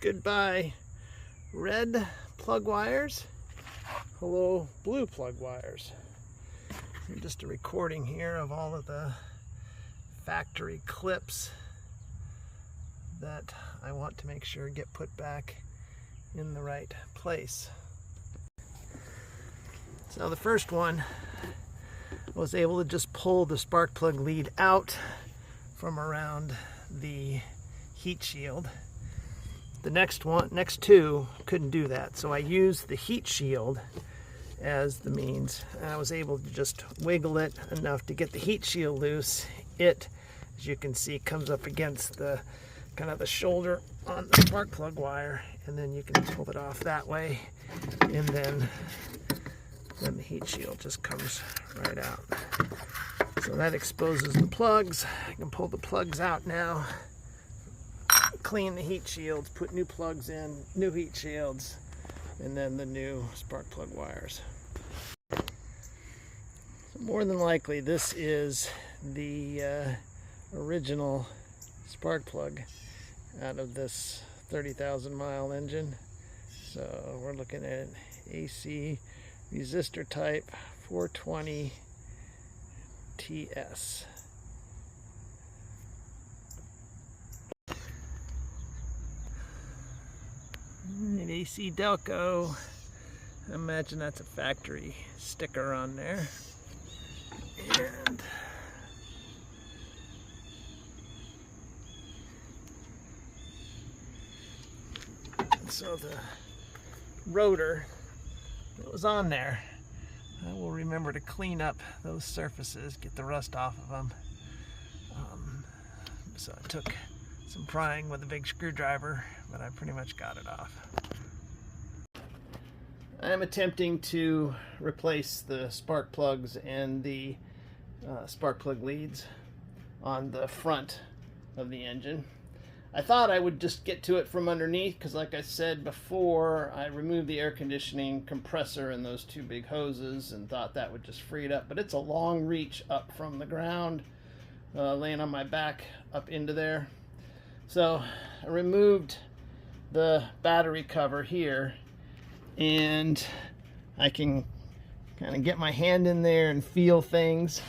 Goodbye red plug wires, hello blue plug wires. And just a recording here of all of the factory clips that I want to make sure get put back in the right place. So the first one, I was able to just pull the spark plug lead out from around the heat shield. The next two couldn't do that, so I used the heat shield as the means. And I was able to just wiggle it enough to get the heat shield loose. It, as you can see, comes up against the kind of the shoulder on the spark plug wire, and then you can pull it off that way, and then the heat shield just comes right out. So that exposes the plugs. I can pull the plugs out now, clean the heat shields, put new plugs in, new heat shields, and then the new spark plug wires. So more than likely this is the original spark plug out of this 30,000 mile engine. So we're looking at an AC resistor type 420 TS. An AC Delco. I imagine that's a factory sticker on there. And so the rotor that was on there, I will remember to clean up those surfaces, get the rust off of them. So I took some prying with a big screwdriver, but I pretty much got it off. I'm attempting to replace the spark plugs and the spark plug leads on the front of the engine. I thought I would just get to it from underneath because, like I said before, I removed the air conditioning compressor and those two big hoses and thought that would just free it up, but it's a long reach up from the ground, laying on my back up into there. So I removed the battery cover here, and I can kind of get my hand in there and feel things.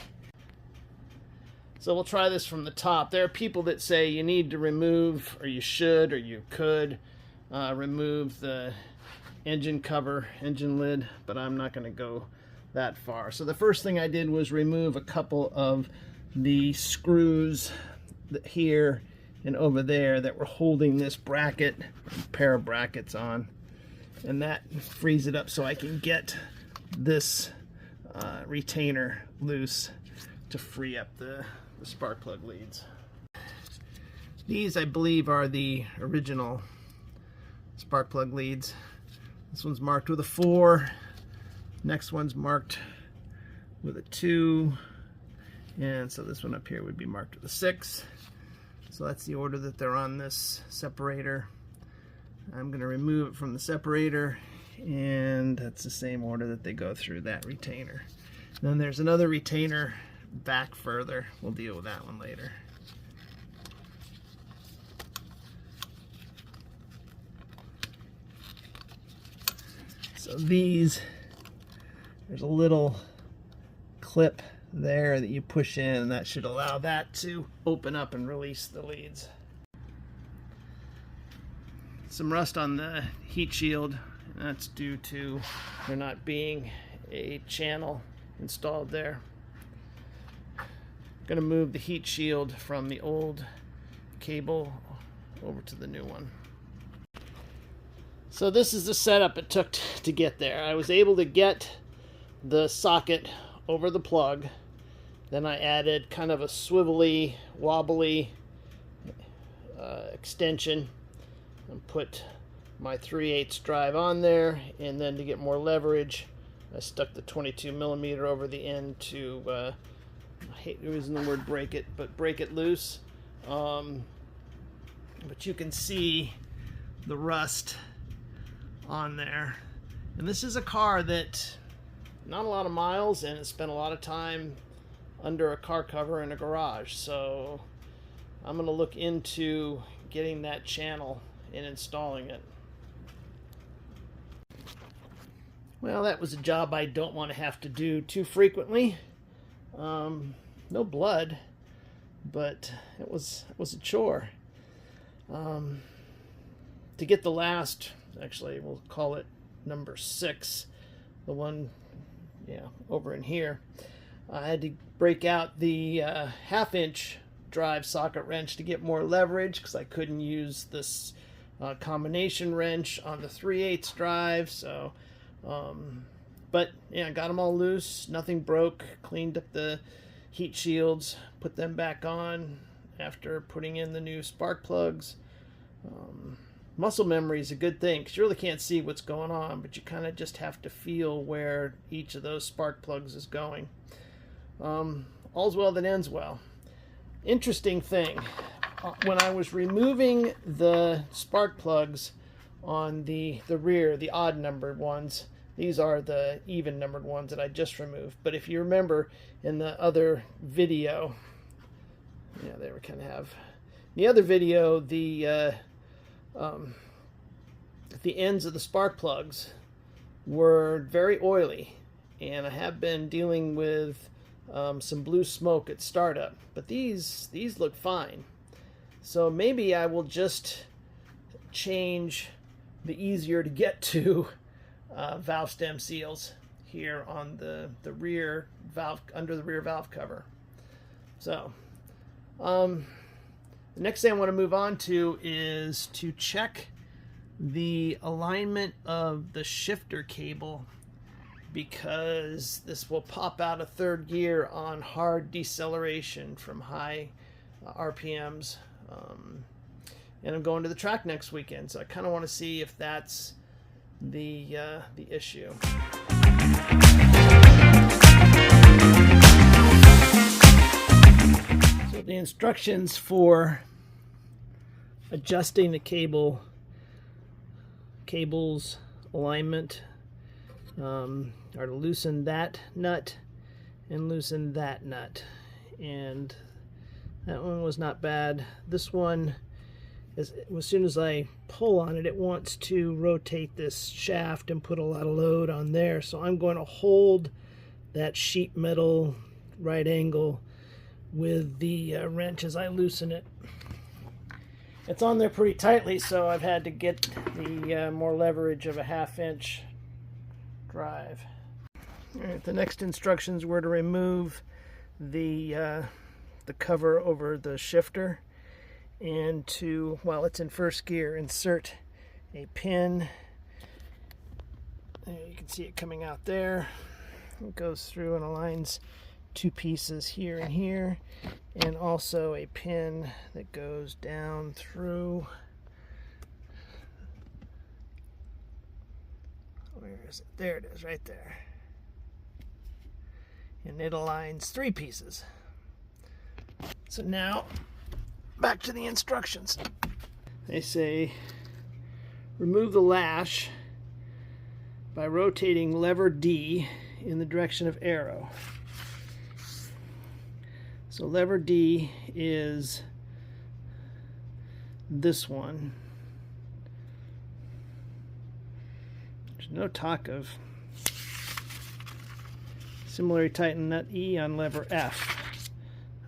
So we'll try this from the top. There are people that say you need to remove, or you should, or you could remove the engine cover, engine lid, but I'm not going to go that far. So the first thing I did was remove a couple of the screws here and over there that were holding this bracket, pair of brackets on, and that frees it up so I can get this retainer loose to free up the spark plug leads. These, I believe, are the original spark plug leads. This one's marked with a 4, next one's marked with a 2, and so this one up here would be marked with a 6. So that's the order that they're on this separator. I'm going to remove it from the separator, and that's the same order that they go through that retainer. Then there's another retainer back further. We'll deal with that one later. So these, there's a little clip there that you push in, and that should allow that to open up and release the leads. Some rust on the heat shield, and that's due to there not being a channel installed there. Going to move the heat shield from the old cable over to the new one. So this is the setup it took to get there. I was able to get the socket over the plug. Then I added kind of a swivelly, wobbly extension and put my 3/8 drive on there, and then to get more leverage I stuck the 22mm over the end to I hate using the word break it, but break it loose. But you can see the rust on there. And this is a car that not a lot of miles, and it spent a lot of time under a car cover in a garage. So I'm going to look into getting that channel in installing it. Well, that was a job I don't want to have to do too frequently. No blood, but it was a chore. To get the last, actually we'll call it number 6, the one, over in here, I had to break out the 1/2-inch drive socket wrench to get more leverage because I couldn't use this combination wrench on the 3/8 drive. So, but yeah, got them all loose. Nothing broke. Cleaned up the heat shields. Put them back on after putting in the new spark plugs. Muscle memory is a good thing because you really can't see what's going on, but you kind of just have to feel where each of those spark plugs is going. All's well that ends well. Interesting thing, when I was removing the spark plugs on the rear, the odd numbered ones, these are the even numbered ones that I just removed. But if you remember in the other video, they were kind of have the other video, the ends of the spark plugs were very oily, and I have been dealing with some blue smoke at startup, but these look fine. So maybe I will just change the easier to get to valve stem seals here on the rear valve, under the rear valve cover. So the next thing I want to move on to is to check the alignment of the shifter cable, because this will pop out of 3rd gear on hard deceleration from high RPMs. And I'm going to the track next weekend, so I kind of want to see if that's the issue. So the instructions for adjusting the cable's alignment are to loosen that nut and loosen that nut, and that one was not bad. This one, as soon as I pull on it, it wants to rotate this shaft and put a lot of load on there, so I'm going to hold that sheet metal right angle with the wrench as I loosen it. It's on there pretty tightly, so I've had to get the more leverage of a 1/2-inch drive. All right, the next instructions were to remove the cover over the shifter, and to, while it's in 1st gear, insert a pin. There, you can see it coming out there. It goes through and aligns 2 pieces here and here, and also a pin that goes down through. Where is it? There it is, right there. And it aligns 3 pieces. So now, back to the instructions. They say, remove the lash by rotating lever D in the direction of arrow. So lever D is this one. There's no talk of similarly tighten nut E on lever F.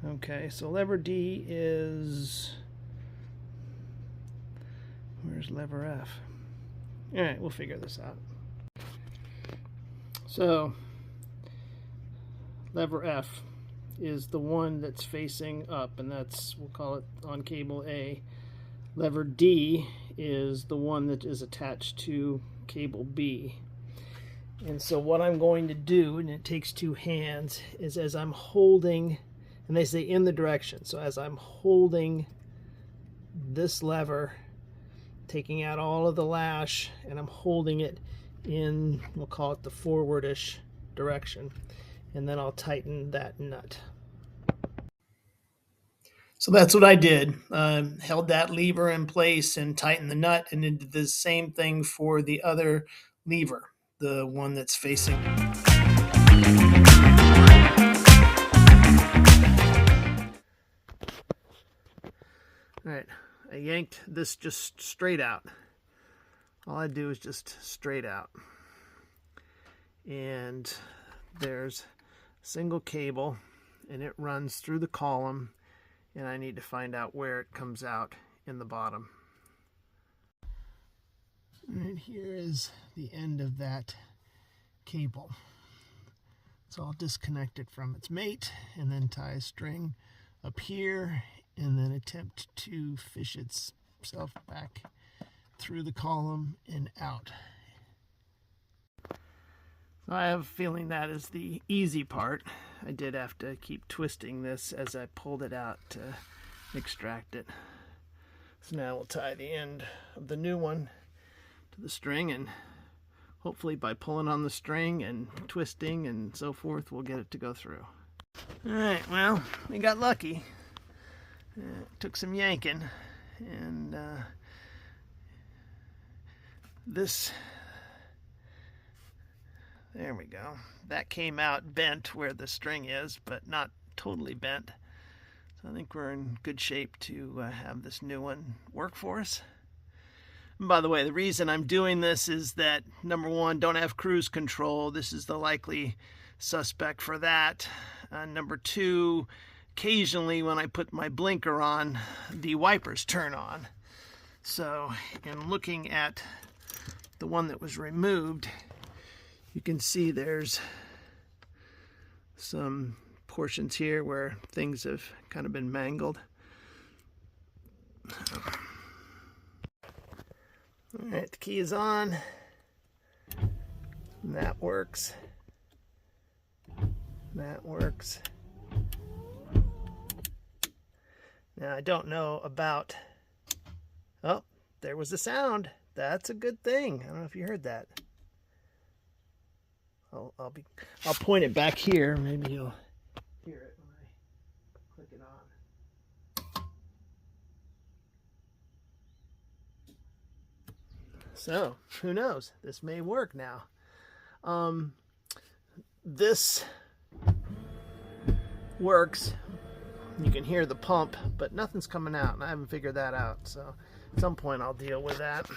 Okay, so lever D is, where's lever F? All right, we'll figure this out. So lever F is the one that's facing up, and that's, we'll call it on cable A. Lever D is the one that is attached to cable B. And so what I'm going to do, and it takes 2 hands, is as I'm holding, and they say in the direction, so as I'm holding this lever, taking out all of the lash, and I'm holding it in, we'll call it the forwardish direction, and then I'll tighten that nut. So that's what I did. Held that lever in place and tightened the nut, and then did the same thing for the other lever, the one that's facing. All right, I yanked this just straight out. All I do is just straight out. And there's a single cable, and it runs through the column, and I need to find out where it comes out in the bottom. Right here is the end of that cable. So I'll disconnect it from its mate and then tie a string up here and then attempt to fish itself back through the column and out. So I have a feeling that is the easy part. I did have to keep twisting this as I pulled it out to extract it. So now we'll tie the end of the new one to the string, and hopefully by pulling on the string and twisting and so forth, we'll get it to go through. Alright, well, we got lucky. It took some yanking, and there we go. That came out bent where the string is, but not totally bent. So I think we're in good shape to have this new one work for us. And by the way, the reason I'm doing this is that, number one, don't have cruise control. This is the likely suspect for that. Number two, occasionally when I put my blinker on, the wipers turn on. So in looking at the one that was removed, you can see there's some portions here where things have kind of been mangled. All right, the key is on. And that works. That works. Now, I don't know about... Oh, there was a sound. That's a good thing. I don't know if you heard that. I'll point it back here. Maybe you'll hear it when I click it on. So, who knows? This may work now. This works. You can hear the pump, but nothing's coming out, and I haven't figured that out. So, at some point, I'll deal with that.